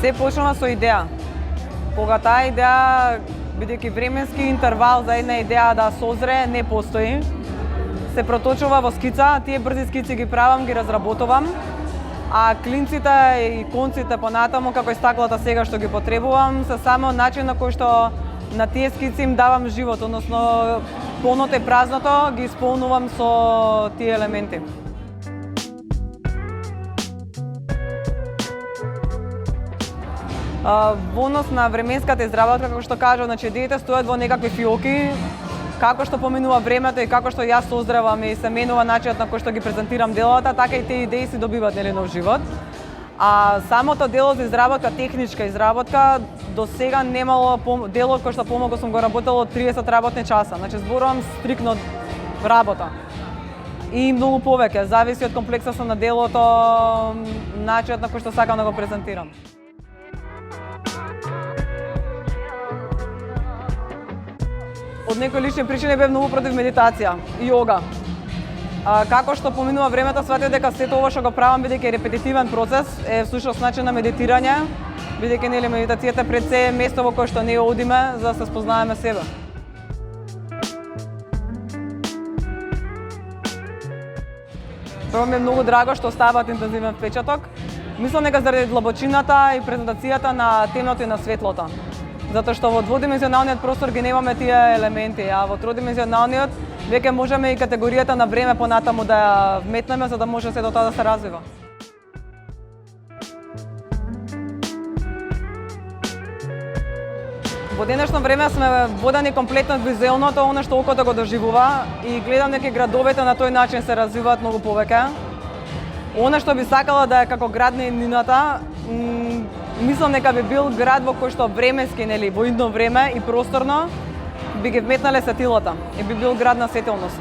Се почнува со идеја. Кога таа идеја, бидејќи временски интервал за една идеја да созре не постои, се проточува во скица, тие брзи скици ги правам, ги разработувам, а клинците и конците понатаму, како и стаклата сега што ги потребувам, се само начин на кој што на тие скици им давам живот, односно полното и празното ги исполнувам со тие елементи. Во однос на временската изработка, како што кажав, значи идеите стојат во некакви фиоки, како што поминува времето и како што јас созревам и се менува начинот на кој што ги презентирам делата, така и тие идеи си добиваат нов живот. А самото дело за изработка, техничка изработка, до сега немало делот кој што помалку сум го работело 30 работни часа. Значи зборувам стрикно работа. И многу повеќе, зависи од комплексноста на делото, начинот на кој што сакам да го презентирам. Од некои лични причини бев многу против медитација и йога. Како што поминува времето, сватив дека сето ова што го правам, бидејќи е репетитивен процес, е всушност начин на медитирање, бидејќи нели медитацијата пред се е место во кое што ние одиме за да се спознаваме себе. Прво ми е многу драго што оставаат интензивен впечаток. Мислам дека заради длабочината и презентацијата на темното и на светлото. Затоа што во дводимензионалниот простор ги немаме тие елементи, а во тродимензионалниот веќе можеме и категоријата на време понатаму да ја вметнеме за да може сето тоа да се развива. Во денешно време сме водени комплетно од визуелното, она што окото го доживува, и гледам дека градовите на тој начин се развиваат многу повеќе. Она што би сакала да е како град на иднината, мислам дека би бил град во кој што временски, нели, во идно време и просторно би ги вметнале светилата и би бил град на светилност.